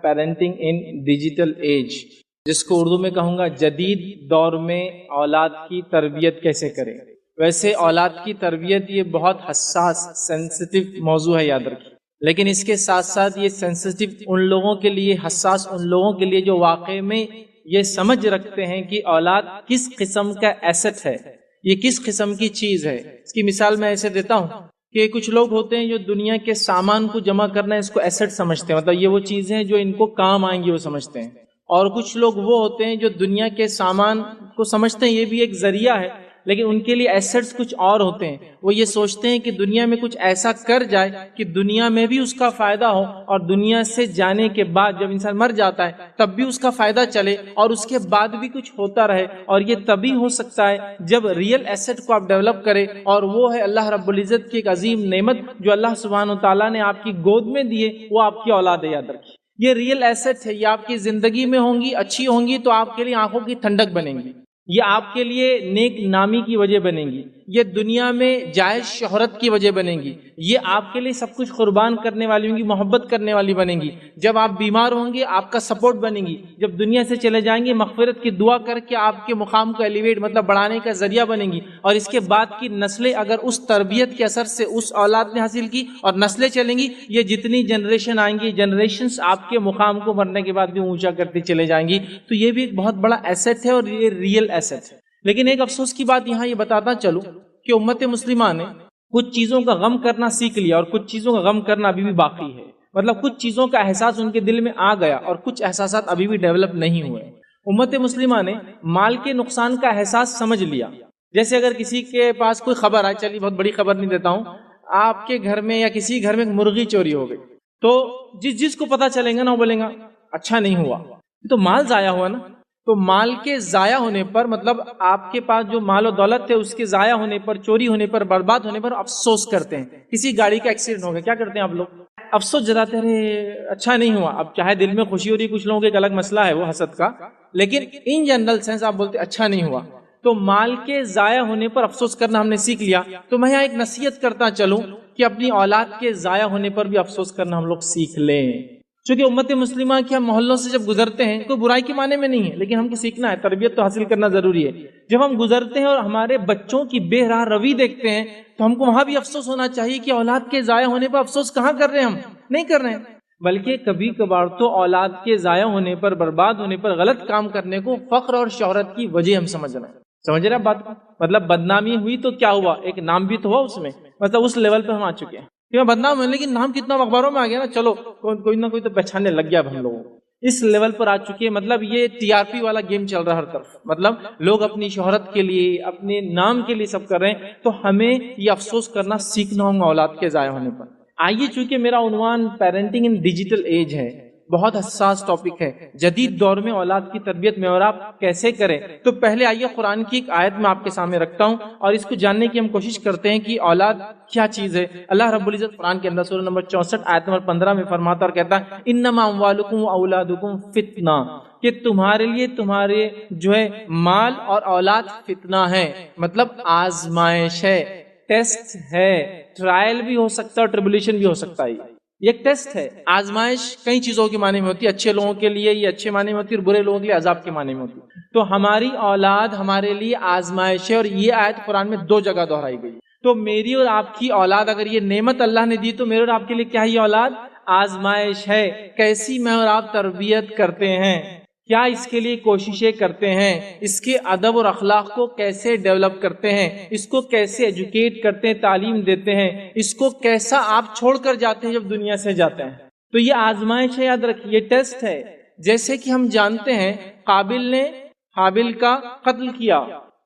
Parenting in digital age, جس کو اردو میں کہوں گا جدید دور میں اولاد کی تربیت کیسے کریں۔ ویسے اولاد کی تربیت یہ بہت حساس سینسٹیو موضوع ہے، یاد رکھیے، لیکن اس کے ساتھ ساتھ یہ سینسٹیو ان لوگوں کے لیے، حساس ان لوگوں کے لیے جو واقع میں یہ سمجھ رکھتے ہیں کہ اولاد کس قسم کا ایسٹ ہے، یہ کس قسم کی چیز ہے۔ اس کی مثال میں ایسے دیتا ہوں کہ کچھ لوگ ہوتے ہیں جو دنیا کے سامان کو جمع کرنا ہے اس کو ایسٹ سمجھتے ہیں، مطلب یہ وہ چیزیں جو ان کو کام آئیں گی وہ سمجھتے ہیں، اور کچھ لوگ وہ ہوتے ہیں جو دنیا کے سامان کو سمجھتے ہیں یہ بھی ایک ذریعہ ہے، لیکن ان کے لیے ایسٹس کچھ اور ہوتے ہیں۔ وہ یہ سوچتے ہیں کہ دنیا میں کچھ ایسا کر جائے کہ دنیا میں بھی اس کا فائدہ ہو، اور دنیا سے جانے کے بعد جب انسان مر جاتا ہے تب بھی اس کا فائدہ چلے، اور اس کے بعد بھی کچھ ہوتا رہے۔ اور یہ تبھی ہو سکتا ہے جب ریئل ایسٹ کو آپ ڈیولپ کرے، اور وہ ہے اللہ رب العزت کی ایک عظیم نعمت جو اللہ سبحانہ وتعالیٰ نے آپ کی گود میں دیے، وہ آپ کی اولاد ہے، یاد رکھیے۔ یہ ریئل ایسٹ ہے، یہ آپ کی زندگی میں ہوں گی، اچھی ہوں گی تو آپ کے لیے آنکھوں کی ٹھنڈک بنیں گی، یہ آپ کے لیے نیک نامی کی وجہ بنے گی، یہ دنیا میں جائز شہرت کی وجہ بنے گی، یہ آپ کے لیے سب کچھ قربان کرنے والی ہوں گی، محبت کرنے والی بنے گی۔ جب آپ بیمار ہوں گے آپ کا سپورٹ بنے گی، جب دنیا سے چلے جائیں گے مغفرت کی دعا کر کے آپ کے مقام کو ایلیویٹ مطلب بڑھانے کا ذریعہ بنے گی۔ اور اس کے بعد کی نسلیں اگر اس تربیت کے اثر سے اس اولاد نے حاصل کی اور نسلیں چلیں گی، یہ جتنی جنریشن آئیں گی جنریشنز آپ کے مقام کو مرنے کے بعد بھی اونچا کرتی چلے جائیں گی۔ تو یہ بھی ایک بہت بڑا ایسٹ ہے اور یہ ریئل ایسٹ ہے۔ لیکن ایک افسوس کی بات یہاں یہ بتاتا چلوں کہ امت مسلمہ نے کچھ چیزوں کا غم کرنا سیکھ لیا اور کچھ چیزوں کا غم کرنا ابھی بھی باقی ہے، مطلب کچھ چیزوں کا احساس ان کے دل میں آ گیا اور کچھ احساسات ابھی بھی ڈیولپ نہیں ہوئے۔ امت مسلمہ نے مال کے نقصان کا احساس سمجھ لیا، جیسے اگر کسی کے پاس کوئی خبر آئے، چلیے بہت بڑی خبر نہیں دیتا ہوں، آپ کے گھر میں یا کسی گھر میں ایک مرغی چوری ہو گئی، تو جس کو پتہ چلے گا نا وہ بولے گا اچھا نہیں ہوا، تو مال ضائع ہوا نا۔ تو مال کے ضائع ہونے پر مطلب آپ کے پاس جو مال و دولت ہے اس کے ضائع ہونے پر، چوری ہونے پر، برباد ہونے پر افسوس کرتے ہیں۔ کسی گاڑی کا ایکسیڈنٹ ہو گیا، کیا کرتے ہیں آپ لوگ؟ افسوس جتاتے ہیں، اچھا نہیں ہوا۔ اب چاہے دل میں خوشی ہو رہی، کچھ لوگوں کا ایک الگ مسئلہ ہے وہ حسد کا، لیکن ان جنرل سینس آپ بولتے اچھا نہیں ہوا۔ تو مال کے ضائع ہونے پر افسوس کرنا ہم نے سیکھ لیا۔ تو میں یہاں ایک نصیحت کرتا چلوں کہ اپنی اولاد کے ضائع ہونے پر بھی افسوس کرنا ہم لوگ سیکھ لیں، چونکہ امت مسلمہ کے ہم محلوں سے جب گزرتے ہیں کوئی برائی کے معنی میں نہیں ہے، لیکن ہم کو سیکھنا ہے، تربیت تو حاصل کرنا ضروری ہے۔ جب ہم گزرتے ہیں اور ہمارے بچوں کی بے راہ روی دیکھتے ہیں تو ہم کو وہاں بھی افسوس ہونا چاہیے کہ اولاد کے ضائع ہونے پر افسوس کہاں کر رہے ہیں، ہم نہیں کر رہے ہیں، بلکہ کبھی کبھار تو اولاد کے ضائع ہونے پر، برباد ہونے پر، غلط کام کرنے کو فخر اور شہرت کی وجہ ہم سمجھ رہے ہیں۔ سمجھ رہے ہیں بات کو؟ مطلب بدنامی ہوئی تو کیا ہوا، ایک نام بھی تو ہوا اس میں، مطلب اس لیول پہ ہم آ چکے ہیں کہ میں بدنام ہوں، لیکن نام کتنا اخباروں میں آ گیا نا، چلو کوئی نہ کوئی تو پہچاننے لگ گیا اب ہم لوگوں، اس لیول پر آ چکے ہیں۔ مطلب یہ ٹی آر پی والا گیم چل رہا ہے ہر طرف، مطلب لوگ اپنی شہرت کے لیے، اپنے نام کے لیے سب کر رہے ہیں۔ تو ہمیں یہ افسوس کرنا سیکھنا ہوگا اولاد کے ضائع ہونے پر۔ آئیے، چونکہ میرا عنوان پیرنٹنگ ان ڈیجیٹل ایج ہے، بہت حساس ٹاپک ہے، جدید دور میں اولاد کی تربیت میں اور آپ کیسے کریں، تو پہلے آئیے قرآن کی ایک آیت میں آپ کے سامنے رکھتا ہوں اور اس کو جاننے کی ہم کوشش کرتے ہیں کہ اولاد کیا چیز ہے۔ اللہ رب العزت قرآن کے اندر سورہ نمبر 64 آیت نمبر 15 میں فرماتا اور کہتا ہے انما اموالکم واولادکم فتنہ، کہ تمہارے لیے تمہارے جو ہے مال اور اولاد فتنہ ہے، مطلب آزمائش ہے، ٹیسٹ ہے، ٹرائل بھی ہو سکتا ہے اور ٹربولیشن بھی ہو سکتا ہے۔ یہ ایک ٹیسٹ ہے۔ آزمائش کئی چیزوں کے معنی میں ہوتی ہے، اچھے لوگوں کے لیے یہ اچھے معنی میں ہوتی ہے اور برے لوگوں کے لیے عذاب کے معنی میں ہوتی ہے۔ تو ہماری اولاد ہمارے لیے آزمائش ہے، اور یہ آیت قرآن میں 2 جگہ دہرائی گئی۔ تو میری اور آپ کی اولاد، اگر یہ نعمت اللہ نے دی تو میرے اور آپ کے لیے کیا ہے؟ یہ اولاد آزمائش ہے۔ کیسی میں اور آپ تربیت کرتے ہیں، کیا اس کے لیے کوششیں کرتے ہیں، اس کے ادب اور اخلاق کو کیسے ڈیولپ کرتے ہیں، اس کو کیسے ایجوکیٹ کرتے ہیں، تعلیم دیتے ہیں، اس کو کیسا آپ چھوڑ کر جاتے ہیں جب دنیا سے جاتے ہیں۔ تو یہ آزمائش ہے، یاد رکھیے، یہ ٹیسٹ ہے۔ جیسے کہ ہم جانتے ہیں قابل نے حابل کا قتل کیا،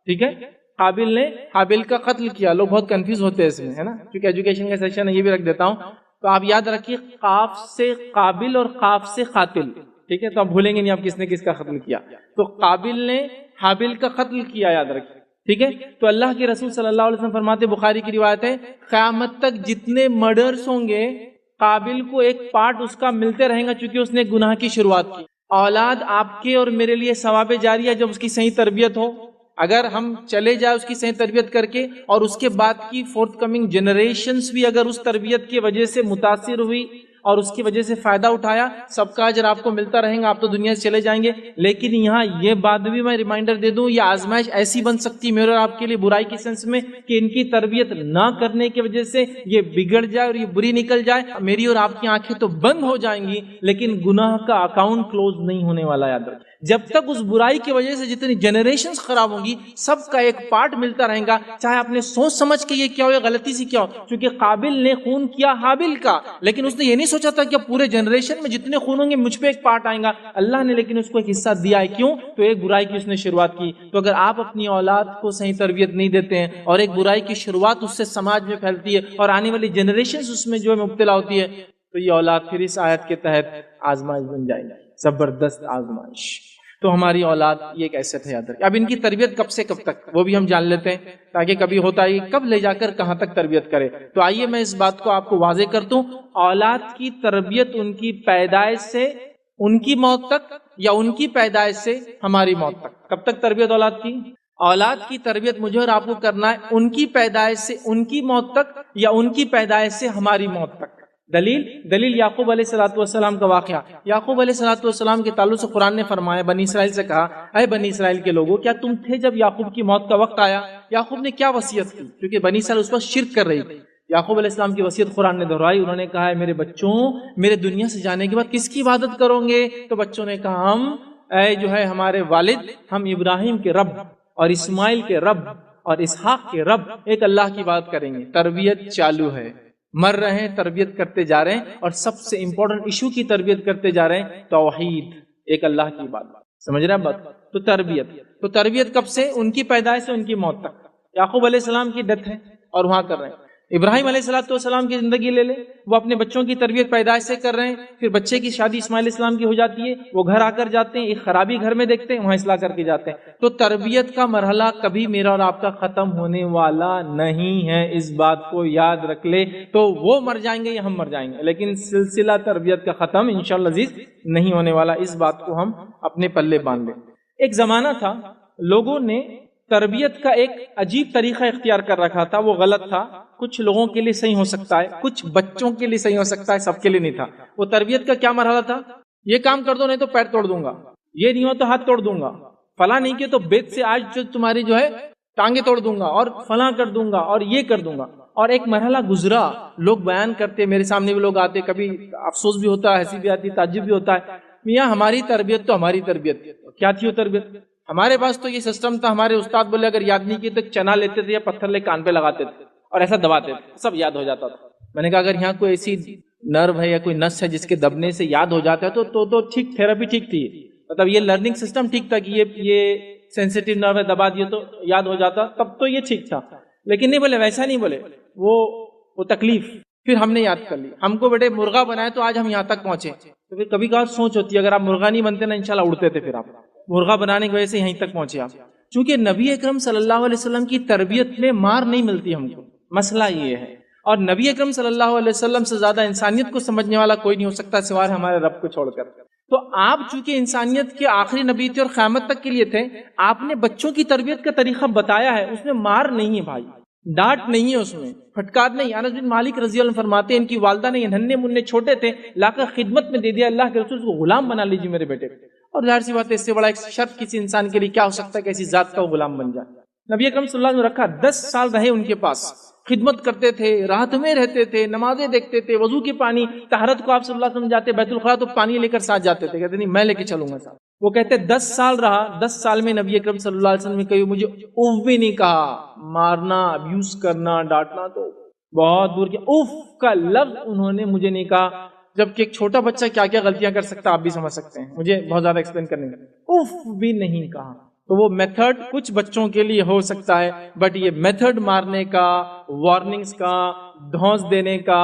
ٹھیک ہے، قابل نے حابل کا قتل کیا۔ لوگ بہت کنفیوز ہوتے ہیں اس میں، ہے نا، کیونکہ ایجوکیشن کا سیشن ہے، یہ بھی رکھ دیتا ہوں۔ تو آپ یاد رکھیے قاف سے قابل اور قاف سے قاتل، ٹھیک ہے، تو آپ بھولیں گے نہیں آپ کس نے کس کا قتل کیا۔ تو قابل نے حابل کا قتل کیا، یاد رکھیے، ٹھیک ہے۔ تو اللہ کے رسول صلی اللہ علیہ وسلم فرماتے، بخاری کی روایت ہے، قیامت تک جتنے مرڈرز ہوں گے قابل کو ایک پارٹ اس کا ملتے رہیں گا، چونکہ اس نے گناہ کی شروعات کی۔ اولاد آپ کے اور میرے لیے ثواب جاریہ جب اس کی صحیح تربیت ہو، اگر ہم چلے جائیں اس کی صحیح تربیت کر کے، اور اس کے بعد کی فورتھ کمنگ جنریشنز بھی اگر اس تربیت کی وجہ سے متاثر ہوئی اور اس کی وجہ سے فائدہ اٹھایا، سب کا اجر آپ کو ملتا رہے گا، آپ تو دنیا سے چلے جائیں گے۔ لیکن یہاں یہ بات بھی میں ریمائنڈر دے دوں، یہ آزمائش ایسی بن سکتی ہے میرے اور آپ کے لیے برائی کی سینس میں کہ ان کی تربیت نہ کرنے کی وجہ سے یہ بگڑ جائے اور یہ بری نکل جائے، میری اور آپ کی آنکھیں تو بند ہو جائیں گی لیکن گناہ کا اکاؤنٹ کلوز نہیں ہونے والا۔ یاد رکھیں، جب تک اس برائی کی وجہ سے جتنی جنریشنز خراب ہوں گی، سب کا ایک پارٹ ملتا رہے گا، چاہے آپ نے سوچ سمجھ کے یہ کیا ہو یا غلطی سے کیا ہو۔ کیونکہ قابل نے خون کیا حابل کا، لیکن اس نے یہ نہیں سوچا تھا کہ پورے جنریشن میں جتنے خون ہوں گے مجھ پہ ایک پارٹ آئے گا، اللہ نے لیکن اس کو ایک حصہ دیا ہے۔ کیوں؟ تو ایک برائی کی اس نے شروعات کی۔ تو اگر آپ اپنی اولاد کو صحیح تربیت نہیں دیتے ہیں اور ایک برائی کی شروعات اس سے سماج میں پھیلتی ہے اور آنے والی جنریشنز اس میں جو ہے مبتلا ہوتی ہے، تو یہ اولاد پھر اس آیت کے تحت آزمائش بن جائے گی، زبردست آزمائش۔ تو ہماری اولاد یہ ایک ایسٹ ہے، یاد رکھیں۔ اب ان کی تربیت کب سے کب تک وہ بھی ہم جان لیتے ہیں، تاکہ کبھی ہوتا ہے کب لے جا کر کہاں تک تربیت کرے۔ تو آئیے میں اس بات کو آپ کو واضح کرتا ہوں، اولاد کی تربیت ان کی پیدائش سے ان کی موت تک یا ان کی پیدائش سے ہماری موت تک۔ کب تک تربیت اولاد کی؟ اولاد کی تربیت مجھے اور آپ کو کرنا ہے ان کی پیدائش سے ان کی موت تک یا ان کی پیدائش سے ہماری موت تک۔ دلیل یعقوب علیہ السلام کا واقعہ۔ یعقوب علیہ السلام کے تعلق سے قرآن نے فرمایا، بنی اسرائیل سے کہا، اے بنی اسرائیل کے لوگوں، کیا تم تھے جب یعقوب کی موت کا وقت آیا؟ یعقوب نے کیا وصیت کی؟ کیونکہ بنی اسرائیل اس وقت شرک کر رہی تھی۔ یعقوب علیہ السلام کی وصیت قرآن نے دہرائی، انہوں نے کہا ہے میرے بچوں، میرے دنیا سے جانے کے بعد کس کی عبادت کرو گے؟ تو بچوں نے کہا ہم اے جو ہے ہمارے والد، ہم ابراہیم کے رب اور اسماعیل کے رب اور اسحاق کے رب ایک اللہ کی بات کریں گے۔ تربیت چالو ہے، مر رہے ہیں، تربیت کرتے جا رہے ہیں، اور سب سے امپورٹنٹ ایشو کی تربیت کرتے جا رہے ہیں، توحید، ایک اللہ کی بات۔ سمجھ رہے ہیں بات؟ تو تربیت کب سے؟ ان کی پیدائش سے ان کی موت تک۔ یعقوب علیہ السلام کی ڈیتھ ہے اور وہاں کر رہے ہیں۔ ابراہیم علیہ السلام کی زندگی لے لیں، وہ اپنے بچوں کی تربیت پیدائش سے کر رہے ہیں، پھر بچے کی شادی اسماعیل علیہ السلام کی ہو جاتی ہے، وہ گھر آ کر جاتے ہیں، ایک خرابی گھر میں دیکھتے ہیں، وہاں اصلاح کر کے جاتے ہیں۔ تو تربیت کا مرحلہ کبھی میرا اور آپ کا ختم ہونے والا نہیں ہے، اس بات کو یاد رکھ لے۔ تو وہ مر جائیں گے یا ہم مر جائیں گے، لیکن سلسلہ تربیت کا ختم انشاءاللہ عزیز نہیں ہونے والا، اس بات کو ہم اپنے پلے باندھ لیں۔ ایک زمانہ تھا، لوگوں نے تربیت کا ایک عجیب طریقہ اختیار کر رکھا تھا، وہ غلط تھا۔ کچھ لوگوں کے لیے صحیح ہو سکتا ہے، کچھ بچوں کے لیے صحیح ہو سکتا ہے، سب کے لیے نہیں تھا۔ وہ تربیت کا کیا مرحلہ تھا؟ یہ کام کر دو نہیں تو پیر توڑ دوں گا، یہ نہیں ہو تو ہاتھ توڑ دوں گا، فلاں نہیں کیا تو بیت سے آج جو تمہاری جو ہے ٹانگیں توڑ دوں گا، اور فلاں کر دوں گا، اور یہ کر دوں گا۔ اور ایک مرحلہ گزرا، لوگ بیان کرتے، میرے سامنے بھی لوگ آتے، کبھی افسوس بھی ہوتا ہے، ہنسی بھی آتی، تعجب بھی ہوتا ہے، میاں ہماری تربیت تو ہماری تربیت کیا تھی؟ وہ تربیت ہمارے پاس تو یہ سسٹم تھا، ہمارے استاد بولے اگر یاد نہیں کیے تو چنا لیتے تھے یا پتھر لے کان پہ لگاتے تھے اور ایسا دباتے تھے، سب یاد ہو جاتا تھا۔ میں نے کہا اگر یہاں کوئی ایسی نرو ہے یا کوئی نس ہے جس کے دبنے سے یاد ہو جاتا ہے تو ٹھیک، تھیراپی ٹھیک تھی، مطلب یہ لرننگ سسٹم ٹھیک تھا کہ یہ سینسیٹیو نرو ہے، دبا دیے تو یاد ہو جاتا، تب تو یہ ٹھیک تھا۔ لیکن نہیں بولے، ویسا نہیں بولے، وہ تکلیف پھر ہم نے یاد کر لی۔ ہم کو بیٹے مرغا بنائے تو آج ہم یہاں تک پہنچے، تو پھر کبھی کبھار سوچ ہوتی ہے اگر آپ مرغا نہیں بنتے نا انشاءاللہ اڑتے تھے، پھر آپ مرغا بنانے کی وجہ سے یہیں تک پہنچے آپ۔ چونکہ نبی اکرم صلی اللہ علیہ وسلم کی تربیت میں مار نہیں ملتی ہم کو، مسئلہ یہ ہے۔ اور نبی اکرم صلی اللہ علیہ وسلم سے زیادہ انسانیت کو سمجھنے والا کوئی نہیں ہو سکتا سوائے ہمارے رب کو چھوڑ کر۔ تو آپ چونکہ انسانیت کے آخری نبی تھے اور قیامت تک کے لیے تھے، آپ نے بچوں کی تربیت کا طریقہ بتایا ہے، اس میں مار نہیں ہے بھائی، ڈانٹ نہیں ہے، اس میں پھٹکار نہیں۔ انس بن مالک رضی اللہ عنہ فرماتے ہیں ان کی والدہ نے ننھے منھے چھوٹے تھے لا کر خدمت میں دے دیا، اللہ کے رسول کو غلام بنا لیجیے میرے بیٹے، اور ظاہر سی بات ہے اس سے بڑا ایک شرف کسی انسان کے لیے کیا ہو سکتا ہے کہ ایسی ذات کا وہ غلام بن جائے۔ نبی اکرم صلی اللہ علیہ وسلم رکھا، 10 سال رہے ان کے پاس، خدمت کرتے تھے، راحت میں رہتے تھے، نمازیں دیکھتے تھے، وضو کے پانی، طہارت کو آپ صلی اللہ علیہ وسلم جاتے بیت الخلاء تو پانی لے کر ساتھ جاتے تھے، کہتے نہیں میں لے کے چلوں گا ساتھ۔ وہ کہتے 10 سال رہا، 10 سال میں نبی اکرم صلی اللہ علیہ وسلم نے کہیں مجھے اوف بھی نہیں کہا، مارنا، ابیوز کرنا، ڈانٹنا تو بہت دور کیا، اوف کا لفظ انہوں نے مجھے نہیں کہا، جبکہ ایک چھوٹا بچہ کیا کیا غلطیاں کر سکتا آپ بھی سمجھ سکتے ہیں، مجھے بہت زیادہ ایکسپلین کرنے کا، اوف بھی نہیں کہا۔ تو وہ میتھڈ کچھ بچوں کے لیے ہو سکتا ہے، بٹ یہ میتھڈ مارنے کا، وارننگز کا، دھونس دینے کا،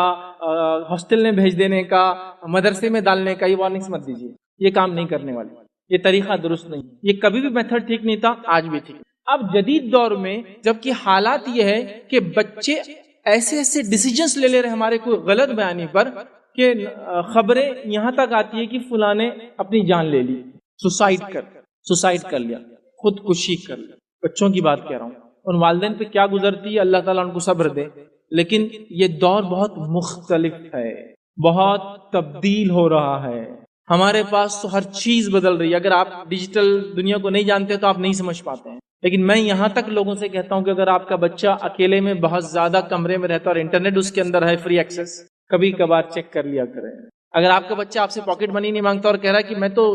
ہاسٹل میں بھیج دینے کا، مدرسے میں ڈالنے کا، یہ وارننگز مت دیجیے، یہ کام نہیں کرنے والی، یہ طریقہ درست نہیں، یہ کبھی بھی میتھڈ ٹھیک نہیں تھا، آج بھی ٹھیک۔ اب جدید دور میں جبکہ حالات یہ ہے کہ بچے ایسے ایسے ڈیسیجنز لے رہے ہمارے کوئی غلط بیانی پر کہ خبریں یہاں تک آتی ہے کہ فلاں نے اپنی جان لے لی، سوسائڈ کر لیا، خودکشی کر لیا۔ بچوں کی بات کہہ رہا ہوں، ان والدین پہ کیا گزرتی ہے، اللہ تعالیٰ ان کو صبر دے، لیکن یہ دور بہت مختلف ہے، بہت تبدیل ہو رہا ہے. ہمارے پاس تو ہر چیز بدل رہی ہے. اگر آپ ڈیجیٹل دنیا کو نہیں جانتے تو آپ نہیں سمجھ پاتے ہیں. لیکن میں یہاں تک لوگوں سے کہتا ہوں کہ اگر آپ کا بچہ اکیلے میں بہت زیادہ کمرے میں رہتا ہے اور انٹرنیٹ اس کے اندر ہے فری ایکسس، کبھی کبھار چیک کر لیا کریں. اگر آپ کا بچہ آپ سے پاکٹ منی نہیں مانگتا اور کہہ رہا ہے کہ میں تو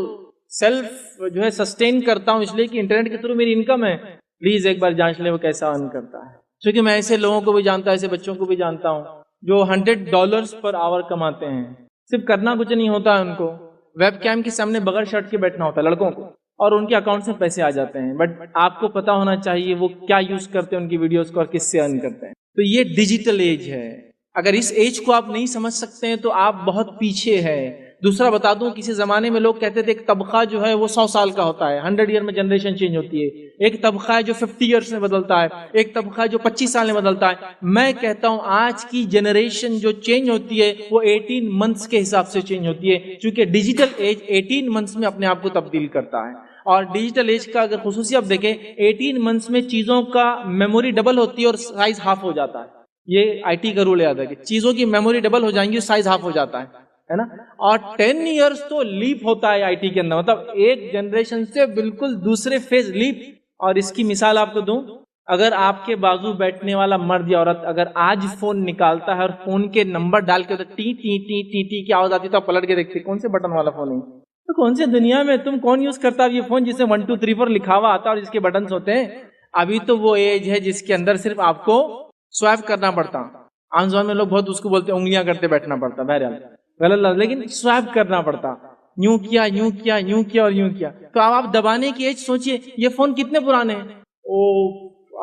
سیلف جو ہے سسٹین کرتا ہوں اس لیے کہ انٹرنیٹ کے تھرو میری انکم ہے، پلیز ایک بار جانچ لیں وہ کیسا ارن کرتا ہے. کیونکہ میں ایسے لوگوں کو بھی جانتا ہوں، ایسے بچوں کو بھی جانتا ہوں جو $100 پر آور کماتے ہیں. صرف کرنا کچھ نہیں ہوتا ہے، ان کو ویب کیم کے سامنے بغیر شرٹ کے بیٹھنا ہوتا ہے لڑکوں کو، اور ان کے اکاؤنٹ سے پیسے آ جاتے ہیں. بٹ آپ کو پتا ہونا چاہیے وہ کیا یوز کرتے ہیں ان کی ویڈیوز کو اور کس سے ارن کرتے ہیں. تو یہ ڈیجیٹل ایج ہے. اگر اس ایج کو آپ نہیں سمجھ سکتے ہیں تو آپ بہت پیچھے ہیں. دوسرا بتا دوں، کسی زمانے میں لوگ کہتے تھے ایک طبقہ جو ہے وہ 100 سال کا ہوتا ہے، 100 ایئر میں جنریشن چینج ہوتی ہے. ایک طبقہ ہے جو 50 ایئرس میں بدلتا ہے، ایک طبقہ ہے جو 25 سال میں بدلتا ہے. میں کہتا ہوں آج کی جنریشن جو چینج ہوتی ہے وہ 18 منتھس کے حساب سے چینج ہوتی ہے، چونکہ ڈیجیٹل ایج 18 منتھس میں اپنے آپ کو تبدیل کرتا ہے. اور ڈیجیٹل ایج کا اگر خصوصی آپ دیکھیں، 18 منتھس میں چیزوں کا میموری ڈبل ہوتی ہے اور سائز ہاف ہو جاتا ہے. یہ آئی ٹی کا رول یاد ہے کہ چیزوں کی میموری ڈبل ہو جائیں گی، سائز ہاف ہو جاتا ہے نا. اور 10 ایئرس تو لیپ ہوتا ہے آئی ٹی کے اندر، مطلب ایک جنریشن سے بالکل دوسرے فیز لیپ. اور اس کی مثال آپ کو دوں، اگر آپ کے بازو بیٹھنے والا مرد یا عورت اگر آج فون نکالتا ہے اور فون کے نمبر ڈال کے T T T T T کی آواز آتی ہے تو آپ پلٹ کے دیکھتے کون سے بٹن والا فون ہے، تو کون سی دنیا میں تم کون یوز کرتا ہے یہ فون جسے 1 2 3 4 لکھا ہوا آتا ہے اور جس کے بٹنز ہوتے ہیں. ابھی تو وہ ایج ہے جس کے اندر صرف آپ کو سوائپ کرنا پڑتا. عام زبان میں لوگ بہت اس کو بولتے ہیں انگلیاں کرتے بیٹھنا پڑتا، بہرحال غلط، لیکن سوائپ کرنا پڑتا. یوں کیا یوں کیا یوں کیا اور یوں کیا. تو اب آپ دبانے کی ایج سوچئے یہ فون کتنے پرانے ہیں.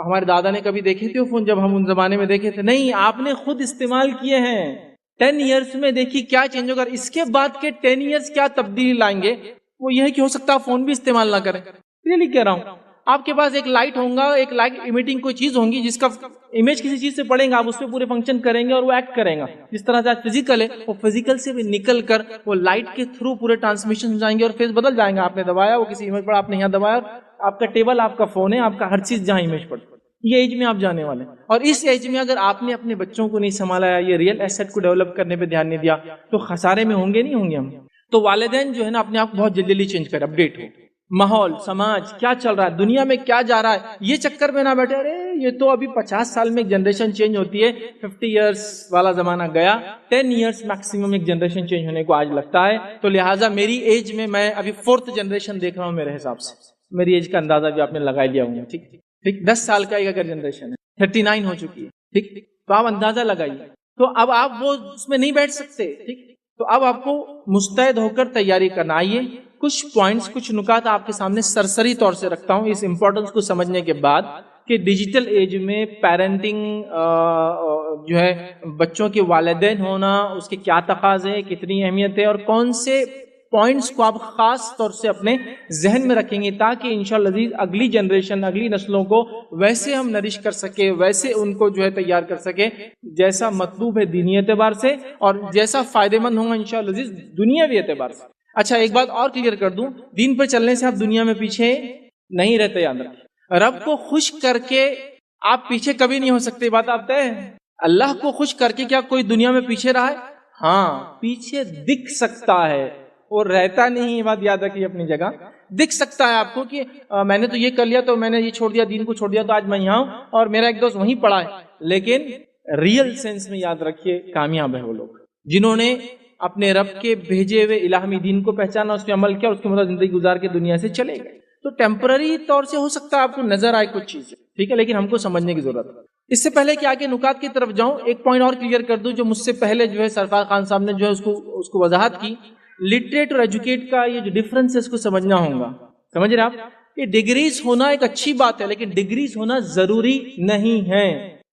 ہمارے دادا نے کبھی دیکھے تھے وہ فون جب ہم ان زمانے میں دیکھے تھے؟ نہیں، آپ نے خود استعمال کیے ہیں. 10 ایئرس میں دیکھیے کیا چینج ہوگا. اس کے بعد کے 10 ایئرس کیا تبدیلی لائیں گے وہ یہ ہے کہ ہو سکتا ہے فون بھی استعمال نہ کریں. ریئلی کہہ رہا ہوں. آپ کے پاس ایک لائٹ ہوگا، ایک لائٹ امیٹنگ کوئی چیز ہوگی جس کا امیج کسی چیز سے پڑیں گے، آپ اس پہ پورے فنکشن کریں گے اور وہ ایکٹ کریں گا. جس طرح سے فزیکل ہے وہ فزیکل سے بھی نکل کر وہ لائٹ کے تھرو پورے ٹرانسمیشن جائیں گے اور فیس بدل جائیں گا. آپ نے دبایا وہ کسی امیج پر، آپ نے یہاں دبایا، آپ کا ٹیبل آپ کا فون ہے، آپ کا ہر چیز جہاں امیج پر. یہ ایج میں آپ جانے والے ہیں. اور اس ایج میں اگر آپ نے اپنے بچوں کو نہیں سنبھالا، یہ ریئل ایسٹ کو ڈیولپ کرنے پہ دھیان نہیں دیا تو خسارے میں ہوں گے نہیں ہوں گے ہم. تو والدین جو ہے نا اپنے آپ کو بہت جلدی چینج کریں، اپڈیٹ ہو. ماحول، سماج کیا چل رہا ہے، دنیا میں کیا جا رہا ہے، یہ چکر میں نہ بیٹھے ارے یہ تو ابھی 50 سال میں ایک جنریشن چینج ہوتی ہے، 50 ایئرس والا زمانہ گیا، 10 ایئرس میکسیمم ایک جنریشن چینج ہونے کو آج لگتا ہے. تو لہٰذا میری ایج میں ابھی 4th جنریشن دیکھ رہا ہوں. میرے حساب سے میری ایج کا اندازہ بھی آپ نے لگا لیا ہوں. ٹھیک 10 سال کا ایک اگر جنریشن ہے، 39 ہو چکی ہے. ٹھیک، تو آپ اندازہ لگائیے. تو اب آپ وہ اس میں نہیں بیٹھ سکتے. ٹھیک، تو اب آپ کو مستعد ہو کر تیاری کرنا. آئیے کچھ پوائنٹس، کچھ نکات آپ کے سامنے سرسری طور سے رکھتا ہوں اس امپورٹنس کو سمجھنے کے بعد کہ ڈیجیٹل ایج میں پیرنٹنگ جو ہے بچوں کے والدین ہونا، اس کے کیا تقاضے، کتنی اہمیت ہے، اور کون سے پوائنٹس کو آپ خاص طور سے اپنے ذہن میں رکھیں گے تاکہ انشاءاللہ عزیز اگلی جنریشن، اگلی نسلوں کو ویسے ہم نرش کر سکے، ویسے ان کو جو ہے تیار کر سکے جیسا مطلوب ہے دینی اعتبار سے اور جیسا فائدہ مند ہوگا انشاءاللہ عزیز دنیاوی اعتبار سے. اچھا ایک بات اور کلیئر کر دوں، دین پر چلنے سے آپ دنیا میں پیچھے نہیں رہتے. یاد رکھیں، رب کو خوش کر کے آپ پیچھے کبھی نہیں ہو سکتے. بات آپ طے ہے. اللہ کو خوش کر کے کیا کوئی دنیا میں پیچھے رہا ہے؟ ہاں، پیچھے دکھ سکتا ہے اور رہتا نہیں. یہ بات یاد رکھیے اپنی جگہ. دکھ سکتا ہے آپ کو کہ میں نے تو یہ کر لیا، تو میں نے یہ چھوڑ دیا، دین کو چھوڑ دیا، تو آج میں یہاں ہوں اور میرا ایک دوست وہیں پڑا ہے. لیکن ریئل سینس میں یاد رکھیے کامیاب ہے وہ لوگ جنہوں نے اپنے رب کے بھیجے ہوئے الہامی دین کو پہچانا، اس پہ عمل کیا، اس کے مطابق زندگی گزار کے دنیا سے چلے گئے. تو ٹیمپرری طور سے ہو سکتا ہے آپ کو نظر آئے کچھ چیزیں، ٹھیک ہے، لیکن ہم کو سمجھنے کی ضرورت ہے. اس سے پہلے کہ آگے نکات کی طرف جاؤں، ایک پوائنٹ اور کلیئر کر دوں جو مجھ سے پہلے جو ہے سرفراز خان صاحب نے جو ہے اس کو وضاحت کی. لٹریٹ اور ایجوکیٹ کا یہ جو ڈفرنس ہے اس کو سمجھنا ہوگا. سمجھ رہے آپ؟ یہ ڈگریز ہونا ایک اچھی بات ہے لیکن ڈگریز ہونا ضروری نہیں ہے.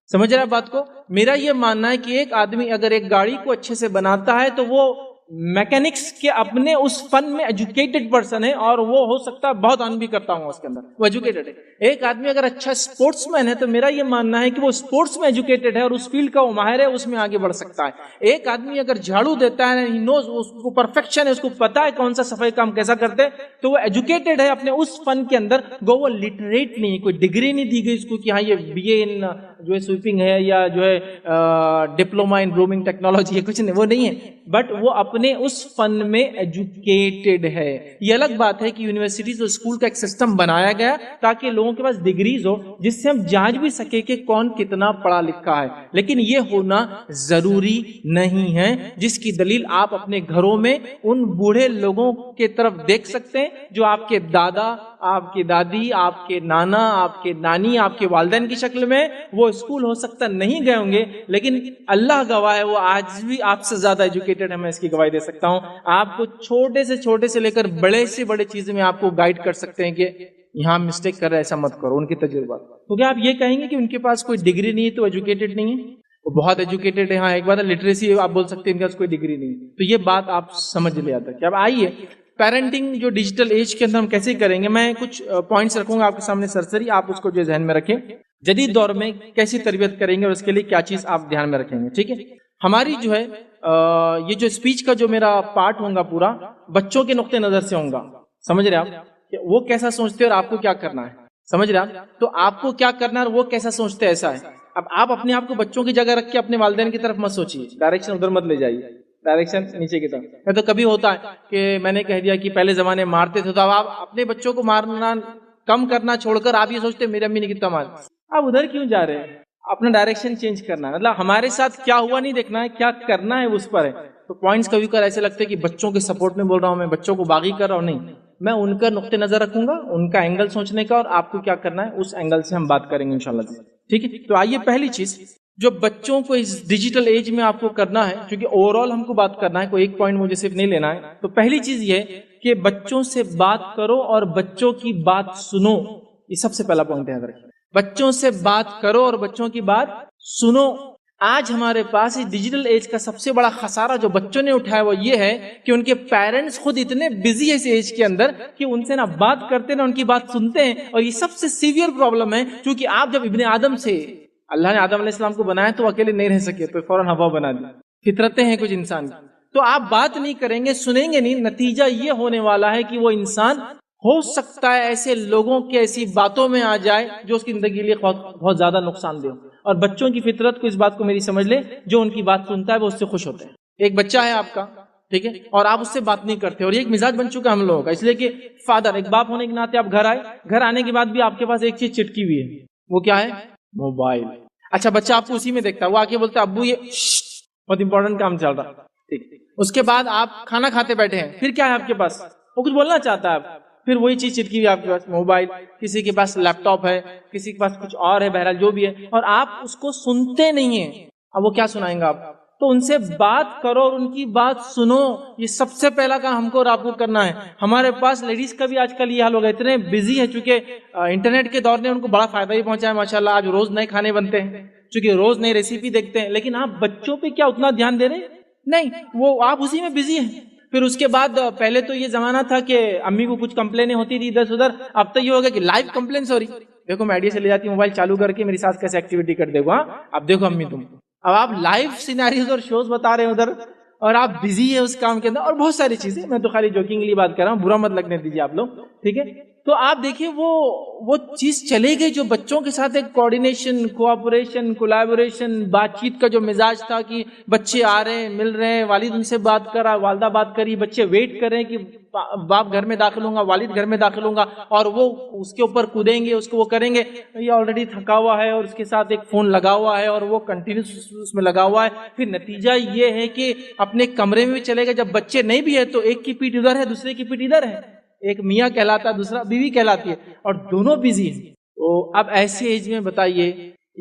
سمجھ رہے آپ بات کو؟ میرا یہ ماننا ہے کہ ایک آدمی اگر ایک گاڑی کو اچھے سے بناتا ہے تو وہ میکینکس کے اپنے اس فن میں ایجوکیٹڈ پرسن ہے اور وہ ہو سکتا ہے بہت ارن بھی کرتا ہوں اس کے اندر، وہ ایجوکیٹڈ ہے. ایک آدمی اگر اچھا اسپورٹس مین ہے تو میرا یہ ماننا ہے کہ وہ اسپورٹس میں ایجوکیٹڈ ہے اور اس فیلڈ کا وہ ماہر ہے، اس میں آگے بڑھ سکتا ہے. ایک آدمی اگر جھاڑو دیتا ہے، ہی نوز، اس کو پرفیکشن ہے، اس کو پتا ہے کون سا صفائی کام کیسا کرتے ہیں، تو وہ ایجوکیٹڈ ہے اپنے اس فن کے اندر. وہ لٹریٹ نہیں ہے، کوئی ڈگری نہیں دی گئی اس کو کہ ہاں یہ بی اے ان جو ہے سویپنگ ہے یا جو ہے ڈپلوما ان رومنگ ٹیکنالوجی ہے، کچھ نہیں، وہ نہیں ہے، بٹ وہ اپنے اس فن میں ایجوکیٹڈ ہے. یہ الگ بات ہے کہ یونیورسٹیز اور اسکول کا ایک سسٹم بنایا گیا تاکہ لوگوں کے پاس ڈگریز ہو جس سے ہم جانچ بھی سکے کہ کون کتنا پڑھا لکھا ہے، لیکن یہ ہونا ضروری نہیں ہے، جس کی دلیل آپ اپنے گھروں میں ان بوڑھے لوگوں کے طرف دیکھ سکتے ہیں جو آپ کے دادا، آپ کی دادی، آپ کے نانا، آپ کے نانی، آپ کے والدین کی شکل میں. وہ اسکول ہو سکتا نہیں گئے ہوں گے لیکن اللہ گواہ ہے وہ آج بھی آپ سے زیادہ ایجوکیٹڈ ہے، میں اس کی گواہی دے سکتا ہوں. آپ کو چھوٹے سے لے کر بڑے سے بڑے چیزوں میں آپ کو گائیڈ کر سکتے ہیں کہ یہاں مسٹیک کر رہے ایسا مت کرو، ان کی تجربات. تو کیا آپ یہ کہیں گے کہ ان کے پاس کوئی ڈگری نہیں ہے تو ایجوکیٹڈ نہیں ہے؟ وہ بہت ایجوکیٹڈ ہے. ہاں ایک بات ہے لٹریسی آپ بول سکتے ہیں ان کے پاس کوئی ڈگری نہیں ہے، تو یہ بات آپ سمجھ لیا تھا کہ اب آئیے پیرنٹنگ جو ڈیجیٹل ایج کے اندر ہم کیسے کریں گے. میں کچھ پوائنٹس رکھوں گا آپ کے سامنے سرسری، آپ اس کو جو ذہن میں رکھیں. جدید دور میں کیسی تربیت کریں گے اور اس کے لیے کیا چیز آپ دھیان میں رکھیں گے. ٹھیک ہے، ہماری جو ہے یہ جو اسپیچ کا جو میرا پارٹ ہوگا پورا بچوں کے نقطۂ نظر سے ہوگا. سمجھ رہے آپ کہ وہ کیسا سوچتے ہیں اور آپ کو کیا کرنا ہے؟ سمجھ رہے آپ؟ تو آپ کو کیا کرنا ہے اور وہ کیسا سوچتے ہیں ایسا ہے. اب آپ اپنے آپ کو بچوں کی جگہ رکھ کے اپنے والدین کی طرف مت سوچیے، ڈائریکشن ادھر مت لے جائیے، ڈائریکشن نیچے کی طرف. تو کبھی ہوتا ہے کہ میں نے کہہ دیا کہ پہلے زمانے میں مارتے تھے، تو اب آپ اپنے بچوں کو مارنا کم کرنا چھوڑ کر آپ یہ سوچتے میری امی نے کتنا مار، آپ ادھر کیوں جا رہے ہیں؟ اپنا ڈائریکشن چینج کرنا ہے. مطلب ہمارے ساتھ کیا ہوا نہیں دیکھنا ہے، کیا کرنا ہے اس پر ہے. تو پوائنٹس کبھی کبھار ایسے لگتے ہیں کہ بچوں کے سپورٹ میں بول رہا ہوں، میں بچوں کو باغی کر رہا ہوں، نہیں، میں ان کا نقطہ نظر رکھوں گا، ان کا اینگل سوچنے کا، اور آپ کو کیا کرنا ہے اس اینگل سے ہم بات کریں گے انشاءاللہ. ٹھیک ہے، تو آئیے پہلی چیز جو بچوں کو اس ڈیجیٹل ایج میں آپ کو کرنا ہے، کیونکہ اوور آل ہم کو بات کرنا ہے، کوئی ایک پوائنٹ مجھے صرف نہیں لینا ہے. تو پہلی چیز یہ کہ بچوں سے بات کرو اور بچوں کی بات سنو. یہ سب سے پہلا پوائنٹ یاد رکھیں، بچوں سے بات کرو اور بچوں کی بات سنو. آج ہمارے پاس اس ڈیجیٹل ایج کا سب سے بڑا خسارہ جو بچوں نے اٹھایا وہ یہ ہے کہ ان کے پیرنٹس خود اتنے بزی ہے اس ایج کے اندر کہ ان سے نہ بات کرتے نہ ان کی بات سنتے ہیں. اور یہ سب سے سیویئر پرابلم ہے، کیونکہ آپ جب ابن آدم سے اللہ نے آدم علیہ السلام کو بنایا تو اکیلے نہیں رہ سکے، تو فوراً ہوا بنا دی. فطرتیں ہیں کچھ انسان کی، تو آپ بات نہیں کریں گے، سنیں گے نہیں، نتیجہ یہ ہونے والا ہے کہ وہ انسان ہو سکتا ہے ایسے لوگوں کے ایسی باتوں میں آ جائے جو اس کی زندگی کے لیے بہت زیادہ نقصان دہ ہو. اور بچوں کی فطرت کو اس بات کو میری سمجھ لے، جو ان کی بات سنتا ہے وہ اس سے خوش ہوتے ہیں. ایک بچہ ہے آپ کا، ٹھیک ہے، اور آپ اس سے بات نہیں کرتے، اور یہ ایک مزاج بن چکا ہم لوگوں کا، اس لیے کہ فادر ایک باپ ہونے کے ناطے آپ گھر آنے کے بعد بھی آپ کے پاس ایک چیز چٹکی ہوئی ہے، وہ کیا ہے؟ موبائل. اچھا بچہ آپ کو اسی میں دیکھتا ہے، وہ آ کے بولتا ہے ابو یہ بہت امپورٹنٹ کام چل رہا، ٹھیک. اس کے بعد آپ کھانا کھاتے بیٹھے ہیں، پھر کیا ہے آپ کے پاس؟ وہ کچھ بولنا چاہتا ہے، پھر وہی چیز چٹکی ہوئی آپ کے پاس، موبائل. کسی کے پاس لیپ ٹاپ ہے، کسی کے پاس کچھ اور ہے، بہرحال جو بھی ہے، اور آپ اس کو سنتے نہیں ہیں. اب وہ کیا سنائیں گا آپ؟ تو ان سے بات کرو اور ان کی بات سنو. یہ سب سے پہلا کام ہم کو اور آپ کو کرنا ہے. ہمارے پاس لیڈیز کا بھی آج کل یہ حال ہوگا، اتنے بزی ہے، چونکہ انٹرنیٹ کے دور نے ان کو بڑا فائدہ ہی پہنچا ہے ماشاءاللہ. آج روز نئے کھانے بنتے ہیں، چونکہ روز نئی ریسیپی دیکھتے ہیں، لیکن آپ بچوں پہ کیا اتنا دھیان دے رہے ہیں؟ نہیں، وہ آپ اسی میں بزی ہیں. پھر اس کے بعد پہلے تو یہ زمانہ تھا کہ امی کو کچھ کمپلینیں ہوتی تھی ادھر سے ادھر، اب تو یہ ہوگا کہ لائیو کمپلینس ہو رہی. دیکھو میں آئیڈیا سے لے جاتی ہوں موبائل چالو کر کے، میری ساس کیسے ایکٹیویٹی کر دے گا، اب دیکھو امی تم، اب آپ لائیو سیناریوز اور شوز بتا رہے ہیں ادھر، اور آپ بزی ہے اس کام کے اندر، اور بہت ساری چیزیں. میں تو خالی جوکنگلی بات کر رہا ہوں، برا مت لگنے دیجیے آپ لوگ، ٹھیک ہے. تو آپ دیکھیے وہ چیز چلے گئی جو بچوں کے ساتھ ایک کوآرڈینیشن، کوآپریشن، کولیبوریشن، بات چیت کا جو مزاج تھا کہ بچے آ رہے ہیں، مل رہے ہیں، والد ان سے بات کر رہا، والدہ بات کری، بچے ویٹ کر رہے ہیں کہ باپ گھر میں داخل ہوں گا، والد گھر میں داخل ہوں گا، اور وہ اس کے اوپر کودیں گے، اس کو وہ کریں گے. یہ آلریڈی تھکا ہوا ہے اور اس کے ساتھ ایک فون لگا ہوا ہے اور وہ کنٹینیوس اس میں لگا ہوا ہے. پھر نتیجہ یہ ہے کہ اپنے کمرے میں بھی چلے گا، جب بچے نہیں بھی ہے تو ایک کی پیٹھ ادھر ہے، دوسرے کی پیٹھ ادھر ہے، ایک میاں کہلاتا ہے، دوسرا بیوی کہلاتی ہے، اور دونوں بزی ہیں. تو اب ایسے ایج میں بتائیے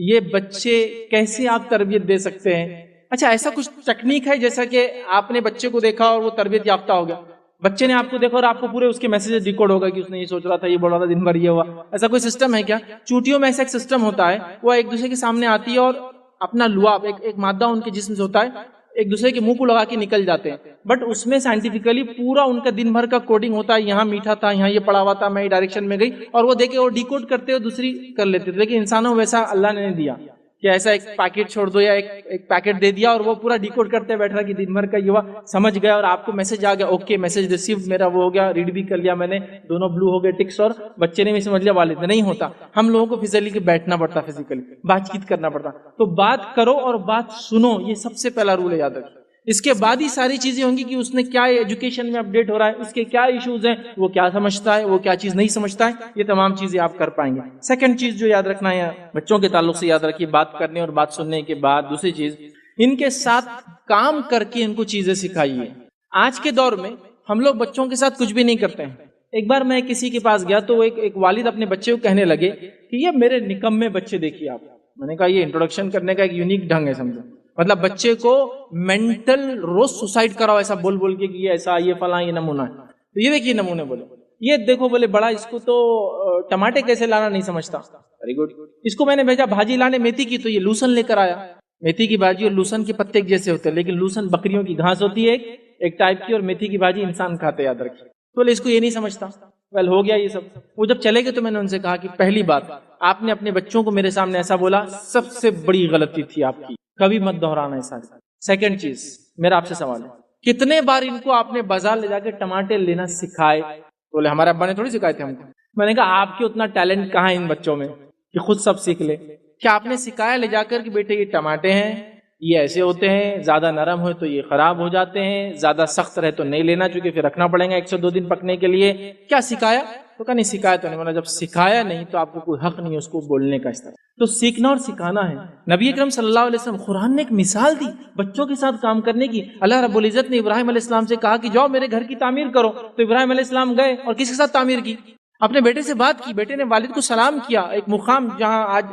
یہ بچے کیسے آپ تربیت دے سکتے ہیں؟ اچھا ایسا کچھ ٹیکنیک ہے جیسا کہ آپ نے بچے کو دیکھا اور وہ تربیت یافتہ ہو گیا، بچے نے آپ کو دیکھا اور آپ کو پورے اس کے میسیجز ڈیکوڈ ہوگا کہ اس نے یہ سوچ رہا تھا، یہ بول رہا تھا، دن بھر یہ ہوا. ایسا کوئی سسٹم ہے کیا؟ چوٹیوں میں ایسا ایک سسٹم ہوتا ہے، وہ ایک دوسرے کے سامنے آتی ہے اور اپنا لعاب ایک مادہ ان کے جسم سے ہوتا ہے، ایک دوسرے کے منہ کو لگا کے نکل جاتے ہیں، بٹ اس میں سائنٹیفکلی پورا ان کا دن بھر کا کوڈنگ ہوتا ہے، یہاں میٹھا تھا، یہاں یہ پڑا ہوا تھا، میں یہ ڈائریکشن میں گئی، اور وہ دیکھے وہ ڈیکوڈ کرتے ہوئے دوسری کر لیتے تھے. لیکن انسانوں ویسا اللہ نے نہیں دیا کہ ایسا ایک پیکٹ چھوڑ دو یا ایک پیکٹ دے دیا اور وہ پورا ڈیکوڈ کرتے بیٹھ رہا کہ دن بھر کا یہ ہوا، سمجھ گیا اور آپ کو میسج آ گیا، اوکے میسج ریسیوڈ، میرا وہ ہو گیا، ریڈ بھی کر لیا میں نے، دونوں بلو ہو گئے ٹکس، اور بچے نے بھی سمجھ لیا، والد نے. نہیں ہوتا، ہم لوگوں کو فزیکلی بیٹھنا پڑتا، فزیکلی بات چیت کرنا پڑتا. تو بات کرو اور بات سنو، یہ سب سے پہلا رول ہے، یاد رکھو. اس کے بعد ہی ساری چیزیں ہوں گی کہ اس نے کیا ایجوکیشن میں اپڈیٹ ہو رہا ہے، اس کے کیا ایشوز ہیں، وہ کیا سمجھتا ہے، وہ کیا چیز نہیں سمجھتا ہے، یہ تمام چیزیں آپ کر پائیں گے. سیکنڈ چیز جو یاد رکھنا ہے بچوں کے تعلق سے، یاد رکھیے، بات کرنے اور بات سننے کے بعد دوسری چیز، ان کے ساتھ کام کر کے ان کو چیزیں سکھائیے. آج کے دور میں ہم لوگ بچوں کے ساتھ کچھ بھی نہیں کرتے ہیں. ایک بار میں کسی کے پاس گیا تو ایک والد اپنے بچے کو کہنے لگے کہ یہ میرے نکمے بچے دیکھیے آپ. میں نے کہا یہ انٹروڈکشن کرنے کا ایک یونیک ڈھنگ ہے، سمجھو. مطلب بچے کو مینٹل روز سوسائڈ کراؤ ایسا بول بول کے کہ یہ ایسا، یہ فلاں، یہ نمونہ ہے. تو یہ دیکھیے نمونے، بولے یہ دیکھو، بولے بڑا اس کو تو ٹماٹے کیسے لانا نہیں سمجھتا. Very good. اس کو میں نے بھیجا بھاجی لانے میتھی کی، تو یہ لوسن لے کر آیا. میتھی کی بھاجی اور لوسن کے پتے ایک جیسے ہوتے ہیں، لیکن لوسن بکریوں کی گھاس ہوتی ہے ایک ٹائپ کی، اور میتھی کی بھاجی انسان کھاتے، یاد رکھیے. تو اس کو یہ نہیں سمجھتا. ویل ہو گیا یہ سب. وہ جب چلے گئے تو میں نے ان سے کہا کہ پہلی بات، آپ نے اپنے بچوں کو میرے سامنے ایسا بولا، سب سے بڑی غلطی تھی آپ کی، کبھی مت دہرانا ایسا. سیکنڈ چیز، میرا آپ سے سوال ہے، کتنے بار ان کو آپ نے بازار لے جا کے ٹماٹے لینا سکھائے؟ بولے ہمارے ابا نے تھوڑی سکھائے تھے ہم کو. میں نے کہا آپ کے اتنا ٹیلنٹ کہاں ہے ان بچوں میں کہ خود سب سیکھ لے؟ کیا آپ نے سکھایا لے جا کر کہ بیٹے یہ ٹماٹے ہیں، یہ ایسے ہوتے ہیں، زیادہ نرم ہوئے تو یہ خراب ہو جاتے ہیں، زیادہ سخت رہے تو نہیں لینا چونکہ پھر رکھنا پڑے گا 102 دن پکنے کے لیے؟ کیا سکھایا؟ تو کہا نہیں سکھایا تو نہیں. بولا جب سکھایا نہیں تو آپ کو کوئی حق نہیں اس کو بولنے کا. اس طرح تو سیکھنا اور سکھانا ہے. نبی اکرم صلی اللہ علیہ وسلم، قرآن نے ایک مثال دی بچوں کے ساتھ کام کرنے کی. اللہ رب العزت نے ابراہیم علیہ السلام سے کہا کہ جاؤ میرے گھر کی تعمیر کرو. تو ابراہیم علیہ السلام گئے اور کس کے ساتھ تعمیر کی؟ اپنے بیٹے سے بات کی. بیٹے نے والد کو سلام کیا. ایک مقام جہاں آج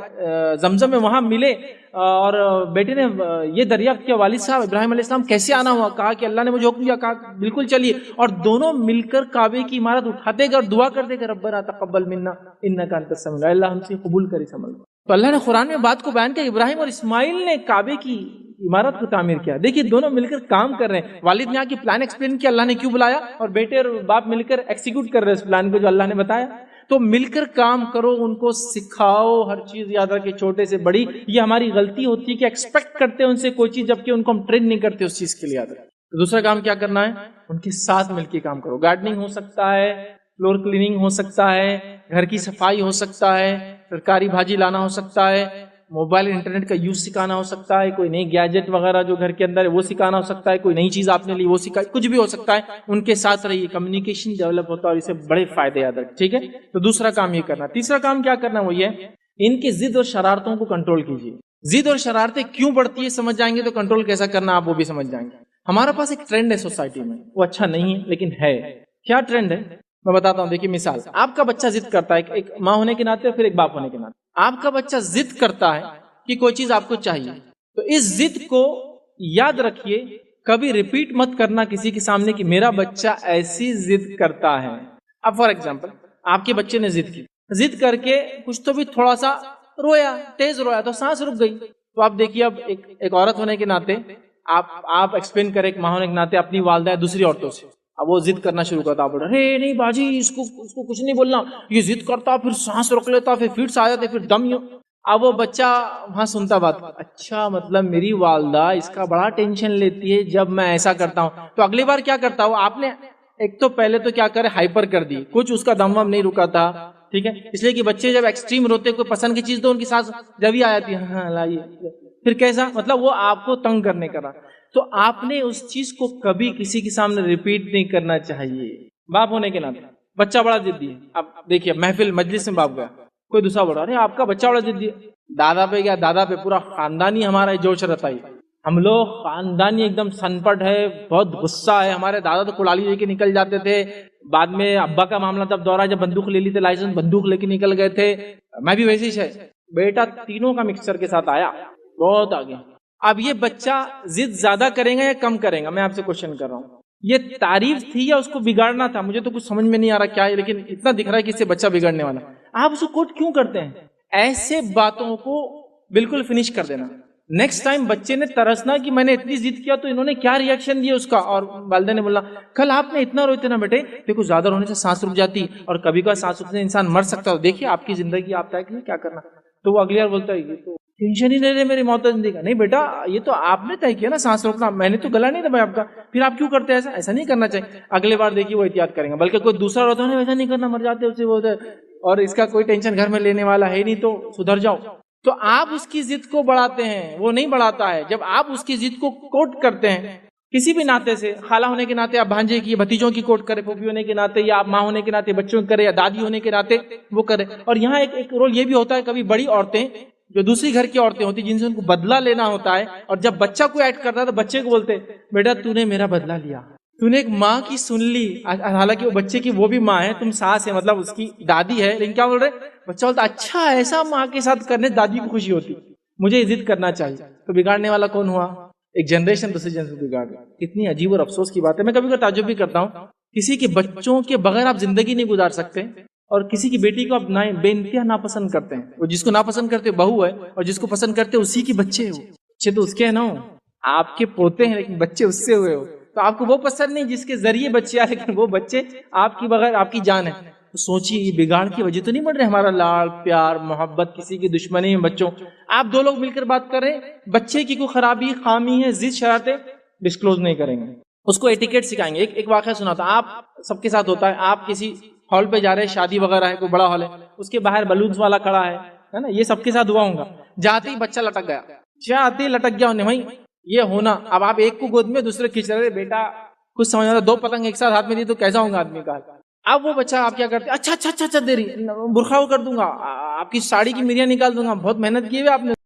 زمزم میں وہاں ملے، اور بیٹے نے یہ دریافت کیا والد صاحب ابراہیم علیہ السلام کیسے آنا ہوا؟ کہا کہ اللہ نے مجھے حکم دیا. کہا بالکل چلیے. اور دونوں مل کر کعبے کی عمارت اٹھاتے گئے اور دعا کرتے گئے، ربنا تقبل منا انک انت السمیع العلیم، اللہ ہم سے قبول کر اس عمل کو. تو اللہ نے قرآن میں بات کو بیان کیا، ابراہیم اور اسماعیل نے کعبے کی عمارت کو تعمیر کیا. دیکھیے دونوں مل کر کام کر رہے ہیں. والد نے آ کے پلان ایکسپلین کیا اللہ نے کیوں بلایا، اور بیٹے اور باپ مل کر ایکسیکیوٹ کر رہے ہیں اس پلان کو جو اللہ نے بتایا. تو مل کر کام کرو، ان کو سکھاؤ، ہر چیز یاد رکھے چھوٹے سے بڑی. یہ ہماری غلطی ہوتی ہے کہ ایکسپیکٹ کرتے ہیں ان سے کوئی چیز جبکہ ان کو ہم ٹرین نہیں کرتے اس چیز کے لیے. یاد رکھے. دوسرا کام کیا کرنا ہے، ان کے ساتھ مل کے کام کرو. گارڈننگ ہو سکتا ہے، فلور کلیننگ ہو سکتا ہے، گھر کی صفائی ہو سکتا ہے، سرکاری بھاجی لانا ہو سکتا ہے، موبائل انٹرنیٹ کا یوز سکھانا ہو سکتا ہے، کوئی نئی گیجٹ وغیرہ جو گھر کے اندر ہے وہ سکھانا ہو سکتا ہے، کوئی نئی چیز آپ نے لی وہ سکھائی، کچھ بھی ہو سکتا ہے. ان کے ساتھ رہیے، کمیونیکیشن ڈیولپ ہوتا ہے اور اسے بڑے فائدے یاد رکھیں. ٹھیک ہے. تو دوسرا کام یہ کرنا. تیسرا کام کیا کرنا وہ یہ ہے، ان کی ضد اور شرارتوں کو کنٹرول کیجیے. ضد اور شرارتیں کیوں بڑھتی ہے سمجھ جائیں گے تو کنٹرول کیسا کرنا آپ وہ بھی سمجھ جائیں گے. ہمارے پاس ایک ٹرینڈ ہے سوسائٹی میں، وہ اچھا نہیں ہے لیکن ہے. کیا ٹرینڈ ہے میں بتاتا ہوں. دیکھیے مثال، آپ کا بچہ ضد کرتا ہے، ایک ماں ہونے کے ناطے اور پھر ایک باپ ہونے کے ناطے. آپ کا بچہ ضد کرتا ہے کہ کوئی چیز آپ کو چاہیے، تو اس ضد کو یاد رکھیے، کبھی ریپیٹ مت کرنا کسی کے سامنے کہ میرا بچہ ایسی ضد کرتا ہے. اب فار ایگزامپل آپ کے بچے نے ضد کی، ضد کر کے کچھ تو بھی تھوڑا سا رویا، تیز رویا تو سانس رک گئی. تو آپ دیکھیے اب ایک عورت ہونے کے ناطے آپ ایکسپلین کریں، ایک ماں ہونے کے ناطے اپنی والدہ دوسری عورتوں سے. اب وہ ضد کرنا شروع کرتا، بولا ارے نہیں باجی اس کو کچھ نہیں بولنا، یہ ضد کرتا، پھر سانس روک لیتا، پھر فٹس آ جاتے، پھر دم. اب وہ بچہ وہاں سنتا بات، اچھا مطلب میری والدہ اس کا بڑا ٹینشن لیتی ہے جب میں ایسا کرتا ہوں. تو اگلی بار کیا کرتا ہوں، آپ نے ایک تو پہلے تو کیا کرے ہائپر کر دی، کچھ اس کا دم وم نہیں رکا تھا. ٹھیک ہے. اس لیے کہ بچے جب ایکسٹریم روتے کوئی پسند کی چیز تو ان کی سانس جب ہی آ جاتی ہے، ہاں لائیے. پھر کیسا مطلب وہ آپ کو تنگ کرنے کا. تو آپ نے اس چیز کو کبھی کسی کے سامنے ریپیٹ نہیں کرنا چاہیے. باپ ہونے کے ناطے بچہ بڑا ضدی ہے. اب دیکھیے محفل مجلس میں باپ گیا، کوئی دوسرا بول رہا ارے آپ کا بچہ بڑا ضدی ہے. دادا پہ گیا، دادا پہ پورا خاندانی ہمارا جوش رہتا ہے. ہم لوگ خاندانی ایک دم سنپٹ ہے، بہت غصہ ہے. ہمارے دادا تو کلاڑی لے کے نکل جاتے تھے. بعد میں ابا کا معاملہ تب دورہ جب بندوق لے لی تھی، لائسنس بندوق لے کے نکل گئے تھے. میں بھی ویسے ہی ہے. بیٹا تینوں کا مکسچر کے ساتھ آیا، بہت آگے. اب یہ بچہ ضد زیادہ کرے گا یا کم کرے گا، میں آپ سے کوشچن کر رہا ہوں. یہ تعریف تھی یا اس کو بگاڑنا تھا؟ مجھے تو کچھ سمجھ میں نہیں آ رہا کیا ہے، لیکن اتنا دکھ رہا ہے کہ اس سے بچہ بگڑنے والا. آپ اس کو کوٹ کیوں کرتے ہیں؟ ایسے باتوں کو بالکل فنش کر دینا. نیکسٹ ٹائم بچے نے ترسنا کہ میں نے اتنی ضد کیا تو انہوں نے کیا ریئیکشن دیا اس کا، اور والدہ نے بولا کل آپ نے اتنا روئے تھے نا بیٹے، دیکھو زیادہ رونے سے سانس رک جاتی اور کبھی کبھار سانس رکنے سے انسان مر سکتا ہے، دیکھیے آپ کی زندگی آپ طے کریں کیا کرنا۔ تو وہ اگلی بار بولتا ہے یہ تو ٹینشن ہی نہیں رہے میری موت زندگی کا۔ نہیں بیٹا، یہ تو آپ نے طے کیا نا سانس روکنا، میں نے تو گلا نہیں دبایا آپ کا، پھر آپ کیوں کرتے ہیں ایسا؟ ایسا نہیں کرنا چاہیے۔ اگلی بار دیکھیے وہ احتیاط کریں گے، بلکہ کوئی دوسرا ہوتا ہے ویسا نہیں کرنا، مر جاتے اسے وہ اور اس کا کوئی ٹینشن گھر میں لینے والا ہے نہیں، تو سدھر جاؤ۔ تو آپ اس کی ضد کو بڑھاتے ہیں، وہ نہیں بڑھاتا ہے۔ جب آپ اس کی ضد کو کوٹ کرتے ہیں کسی بھی ناطے سے، خالہ ہونے کے ناطے آپ بھانجے کی بھتیجوں کی کوٹ کرے، پھوپھی ہونے کے ناطے، یا آپ ماں ہونے کے ناطے بچوں کی کرے، یا دادی ہونے کے ناطے وہ کرے۔ اور یہاں ایک رول یہ بھی ہوتا ہے، کبھی بڑی عورتیں جو دوسری گھر کی عورتیں ہوتی جن سے ان کو بدلہ لینا ہوتا ہے، اور جب بچہ کو ایڈ کرتا ہے تو بچے کو بولتے بیٹا تو نے میرا بدلہ لیا، تو نے ایک ماں کی سن لی، حالانکہ وہ بچے کی وہ بھی ماں ہے، تم ساس ہے، مطلب اس کی دادی ہے، لیکن کیا بول رہے بچہ بولتا اچھا ایسا ماں کے ساتھ کرنے دادی کو خوشی ہوتی، مجھے عزت کرنا چاہیے۔ تو بگاڑنے والا کون ہوا؟ ایک جنریشن دوسری جنریشن بگاڑ گئی۔ کتنی عجیب اور افسوس کی بات ہے۔ میں کبھی کبھی تعجب بھی کرتا ہوں، کسی کے بچوں کے بغیر آپ زندگی نہیں گزار سکتے، اور کسی کی بیٹی کو آپ بے انتہا ناپسند کرتے ہیں۔ وہ جس کو ناپسند کرتے بہو ہے، اور جس کو پسند کرتے اسی کی بچے ہو، بچے تو اس کے ہیں نا، آپ کے پوتے ہیں لیکن بچے اس سے ہوئے ہو، تو آپ کو وہ پسند نہیں جس کے ذریعے بچے آئے، لیکن وہ بچے آپ کی بغیر آپ کی جان ہے۔ تو سوچیے یہ بگاڑ کی وجہ تو نہیں بڑھ رہے، ہمارا لاڑ پیار محبت کسی کی دشمنی میں بچوں، آپ دو لوگ مل کر بات کر رہے ہیں، بچے کی کوئی خرابی خامی ہے ضد شرارتیں ڈسکلوز نہیں کریں گے، اس کو ایٹیکیٹ سکھائیں گے۔ ایک واقعہ سنا تھا، آپ سب کے ساتھ ہوتا ہے، آپ کسی ہال پہ جا رہے ہیں، شادی وغیرہ ہے، کوئی بڑا ہال ہے، اس کے باہر بلونز والا کھڑا ہے نا، یہ سب کے ساتھ ہوا ہوگا، جاتے ہی بچہ لٹک گیا، جاتے ہی لٹک گیا انہیں، بھائی یہ ہونا۔ اب آپ ایک کو گود میں دوسرے کھینچ رہے، بیٹا کچھ سمجھ آتا، دو پتنگ ایک ساتھ ہاتھ میں دی تو کیسا ہوگا آدمی کا۔ اب وہ بچہ آپ کیا کرتے، اچھا اچھا اچھا اچھا دے رہی برقع وہ کر دوں گا، آپ کی ساڑی کی مریاں نکال دوں گا، بہت محنت کی ہے آپ نے۔